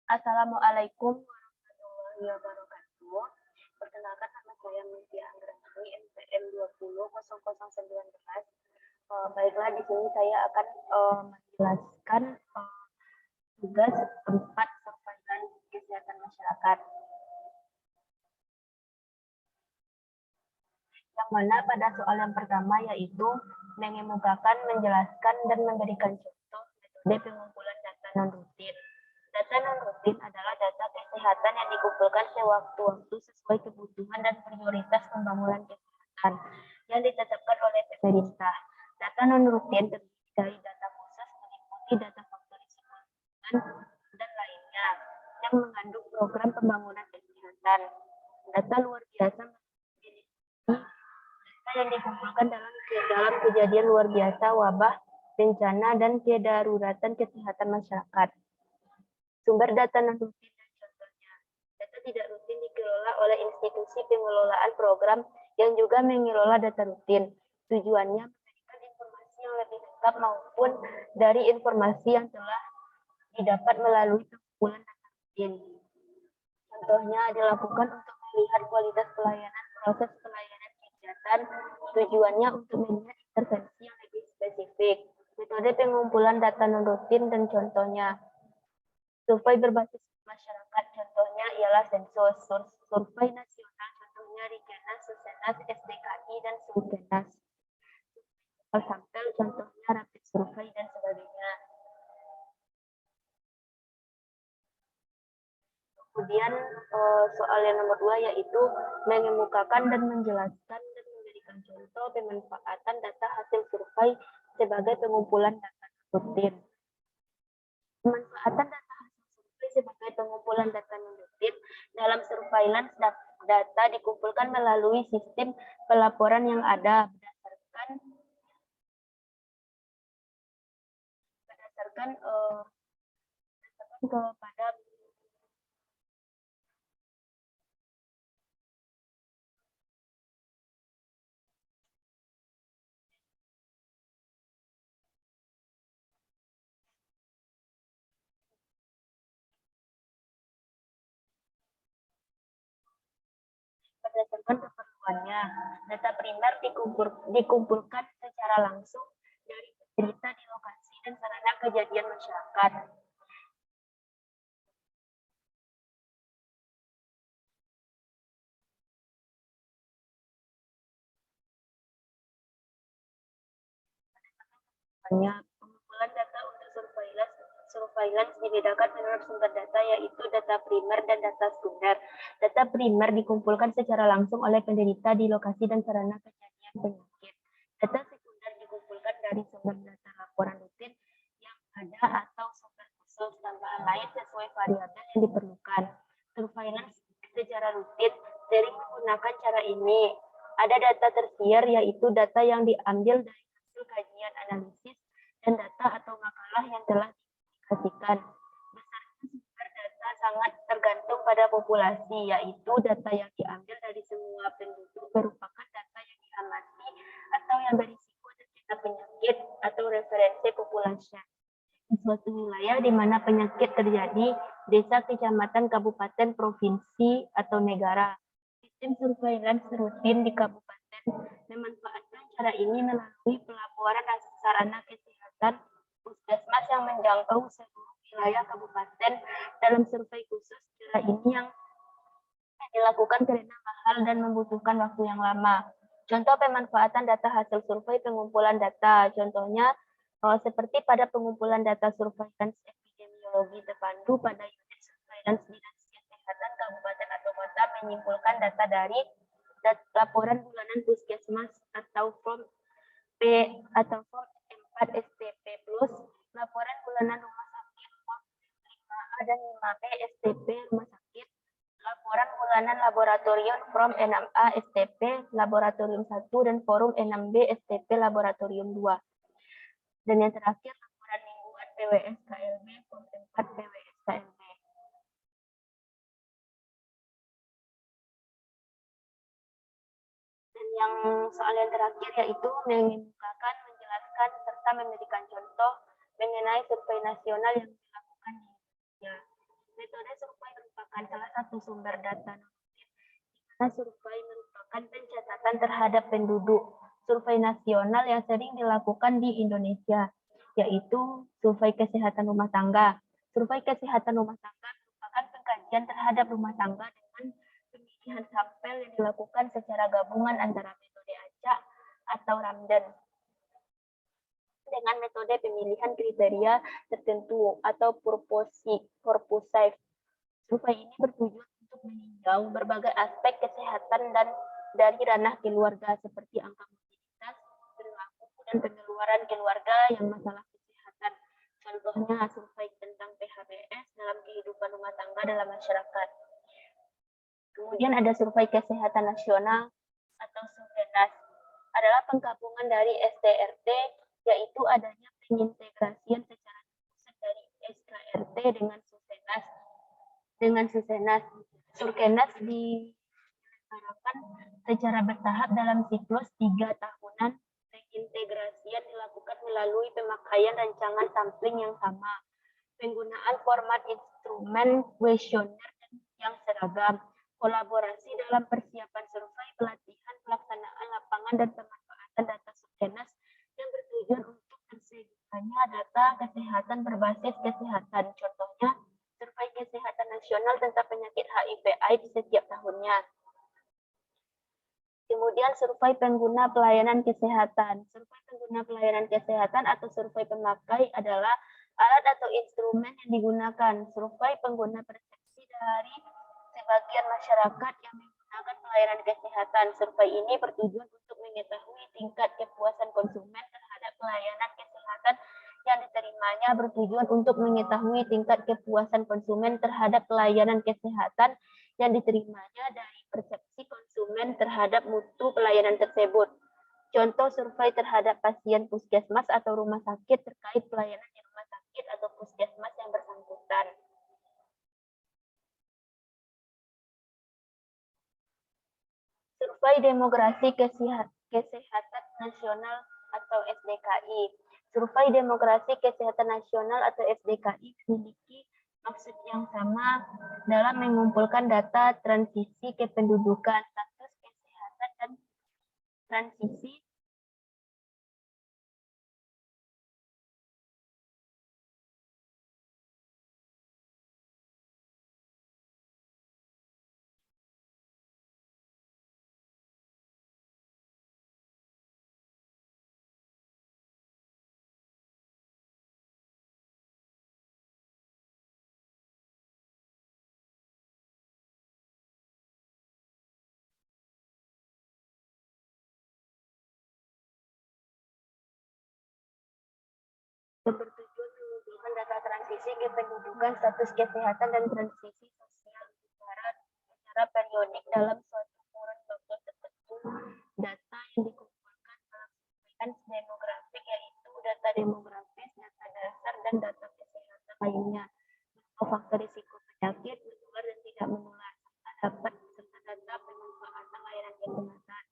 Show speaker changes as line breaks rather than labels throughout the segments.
Assalamualaikum warahmatullahi wabarakatuh. Perkenalkan, nama saya Mutia Anggrani, NPM 20.0019. Baiklah, di sini saya akan menjelaskan tugas 4 surveillance kesehatan masyarakat. Yang mana pada soal yang pertama yaitu mengemukakan, menjelaskan, dan memberikan contoh metode pengumpulan data non-rutin. Data non-rutin adalah data kesehatan yang dikumpulkan sewaktu-waktu sesuai kebutuhan dan prioritas pembangunan kesehatan yang ditetapkan oleh pemerintah. Data non-rutin terdiri dari data khusus meliputi data faktor risiko dan lainnya yang mengandung program pembangunan kesehatan. Data luar biasa yang dikumpulkan dalam kejadian luar biasa, wabah, bencana, dan kedaruratan kesehatan masyarakat. Sumber data non-rutin dan contohnya. Data tidak rutin dikelola oleh institusi pengelolaan program yang juga mengelola data rutin. Tujuannya memberikan informasi yang lebih lengkap maupun dari informasi yang telah didapat melalui pengumpulan data rutin. Contohnya dilakukan untuk melihat kualitas pelayanan, proses pelayanan kegiatan, tujuannya untuk melihat intervensi yang lebih spesifik. Metode pengumpulan data non-rutin dan contohnya. Survei berbasis masyarakat, contohnya ialah sensus. Survei nasional, contohnya Rikenas, Susenas, SDKI, dan Sukenas. Sampel, contohnya rapid survei, dan sebagainya. Kemudian soal yang nomor 2 yaitu mengemukakan dan menjelaskan dan memberikan contoh pemanfaatan data hasil survei sebagai pengumpulan data rutin. Pemanfaatan data hasil survei sebagai pengumpulan data rutin dalam surveillance data dikumpulkan melalui sistem pelaporan yang ada berdasarkan kepada berdasarkan keperluannya. Data primer dikumpulkan secara langsung dari penderita di lokasi dan sarana kejadian masyarakat. Pengumpulan data untuk surveillance dibedakan menurut sumber data, yaitu data primer dan data sekunder. Data primer dikumpulkan secara langsung oleh penderita di lokasi dan sarana kejadian penyakit. Data sekunder dikumpulkan dari sumber data laporan rutin yang ada atau sumber khusus tambahan lain sesuai variabel yang diperlukan. Surveillance secara rutin sering menggunakan cara ini. Ada data tersier, yaitu data yang diambil dari hasil kajian analisis dan data atau makalah yang telah dipublikasikan. Besarnya sumber data sangat tergantung pada populasi, yaitu data yang diambil dari semua penduduk merupakan data yang diamati atau yang berisiko terkena penyakit atau referensi populasi. Di suatu wilayah di mana penyakit terjadi, desa, kecamatan, kabupaten, provinsi, atau negara. Sistem surveillance rutin di kabupaten memanfaatkan cara ini melalui pelaporan sarana kesehatan puskesmas yang menjangkau seluruh wilayah kabupaten dalam survei khusus. Cara ini yang dilakukan karena mahal dan membutuhkan waktu yang lama. Contoh pemanfaatan data hasil survei pengumpulan data, contohnya seperti pada pengumpulan data surveillance epidemiologi terpadu pada unit surveillance dinas kesehatan kabupaten atau kota menyimpulkan data dari laporan bulanan puskesmas atau form P atau form 4 STP plus, laporan bulanan rumah sakit form 5A dan 5B STP rumah sakit, laporan bulanan laboratorium form 6A STP laboratorium 1 dan forum 6B STP laboratorium 2. Dan yang terakhir laporan mingguan PWS KLB form 4 PWS KLB. Dan yang soal yang terakhir yaitu mengemukakan, menjelaskan, serta memberikan contoh mengenai survei nasional yang dilakukan di Indonesia. Metode survei merupakan salah satu sumber data normatif, di mana survei merupakan pencatatan terhadap penduduk. Survei nasional yang sering dilakukan di Indonesia, yaitu survei kesehatan rumah tangga. Survei kesehatan rumah tangga merupakan pengkajian terhadap rumah tangga dengan pemilihan sampel yang dilakukan secara gabungan antara metode acak atau Ramdan dengan metode pemilihan kriteria tertentu atau purposive. Survei ini bertujuan untuk meninjau berbagai aspek kesehatan dan dari ranah keluarga seperti angka mobilitas, perilaku, dan pengeluaran keluarga yang masalah kesehatan. Contohnya survei tentang PHBS dalam kehidupan rumah tangga dalam masyarakat. Kemudian ada survei kesehatan nasional atau Survenas. Adalah penggabungan dari STRT, yaitu adanya pengintegrasian secara terpusat dari SKRT dengan Susenas. Surkenas diselenggarakan secara bertahap dalam siklus 3 tahunan. Pengintegrasian dilakukan melalui pemakaian rancangan sampling yang sama, penggunaan format instrumen kuesioner yang seragam, kolaborasi dalam persiapan survei, pelatihan, pelaksanaan lapangan, dan pemanfaatan data Surkenas yang bertujuan untuk tersedianya data kesehatan berbasis kesehatan. Contohnya, survei kesehatan nasional tentang penyakit HIV/AIDS setiap tahunnya. Kemudian survei pengguna pelayanan kesehatan. Survei pengguna pelayanan kesehatan atau survei pemakai adalah alat atau instrumen yang digunakan. Survei pengguna persepsi dari sebagian masyarakat yang menggunakan pelayanan kesehatan. Survei ini bertujuan untuk mengetahui tingkat kepuasan konsumen terhadap pelayanan kesehatan yang diterimanya, bertujuan untuk mengetahui tingkat kepuasan konsumen terhadap pelayanan kesehatan yang diterimanya dari persepsi konsumen terhadap mutu pelayanan tersebut. Contoh survei terhadap pasien puskesmas atau rumah sakit terkait pelayanan di rumah sakit atau puskesmas yang bersangkutan. Survei Demografi Kesehatan Nasional atau SDKI. Survei Demografi Kesehatan Nasional atau SDKI memiliki maksud yang sama dalam mengumpulkan data transisi kependudukan, status kesehatan, dan transisi yang bertujuan mengumpulkan data transisi kependudukan, status kesehatan, dan transisi sosial secara periodik dalam suatu kurun waktu tertentu. Data yang dikumpulkan dalam survei demografik yaitu data demografis, data dasar, dan data kesehatan lainnya. Faktor risiko penyakit menular dan tidak menular, serta data pemanfaatan layanan kesehatan.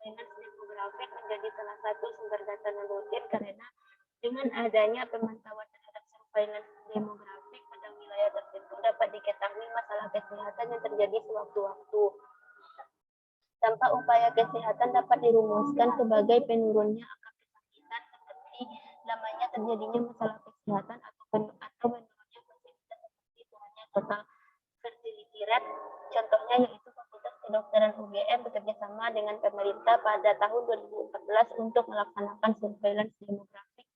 Surveillance demografik menjadi salah satu sumber data normatif karena dengan adanya pemantauan terhadap surveillance demografik pada wilayah tertentu dapat diketahui masalah kesehatan yang terjadi sewaktu-waktu. Tanpa upaya kesehatan dapat dirumuskan sebagai penurunnya angka kesakitan seperti lamanya terjadinya masalah kesehatan atau menurunnya fasilitas seperti turunnya total fertility rate. Contohnya yaitu Fakultas Kedokteran UGM bekerjasama dengan pemerintah pada tahun 2014 untuk melaksanakan surveillance demografik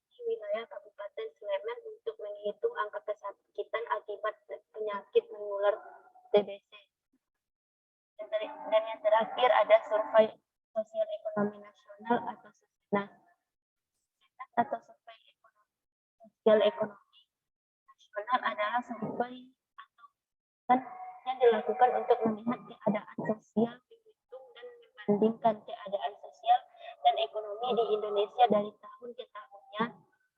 di wilayah Kabupaten Sleman untuk menghitung angka kesakitan akibat penyakit menular TBC. Dan yang terakhir ada survei sosial ekonomi nasional atau Susenas atau survei sosial ekonomi nasional adalah survei yang dilakukan untuk melihat keadaan sosial, menghitung dan membandingkan keadaan sosial dan ekonomi di Indonesia dari tahun ke tahunnya.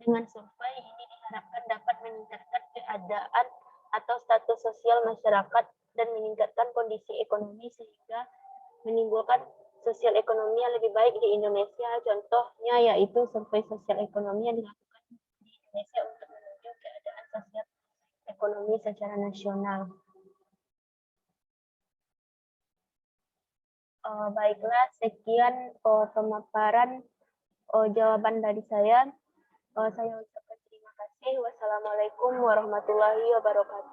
Dengan survei ini diharapkan dapat meningkatkan keadaan atau status sosial masyarakat dan meningkatkan kondisi ekonomi sehingga menimbulkan sosial ekonomi yang lebih baik di Indonesia. Contohnya yaitu survei sosial ekonomi yang dilakukan di Indonesia untuk menunjukkan keadaan sosial ekonomi secara nasional. Baiklah, sekian pemaparan jawaban dari saya. Saya ucapkan terima kasih. Wassalamualaikum warahmatullahi wabarakatuh.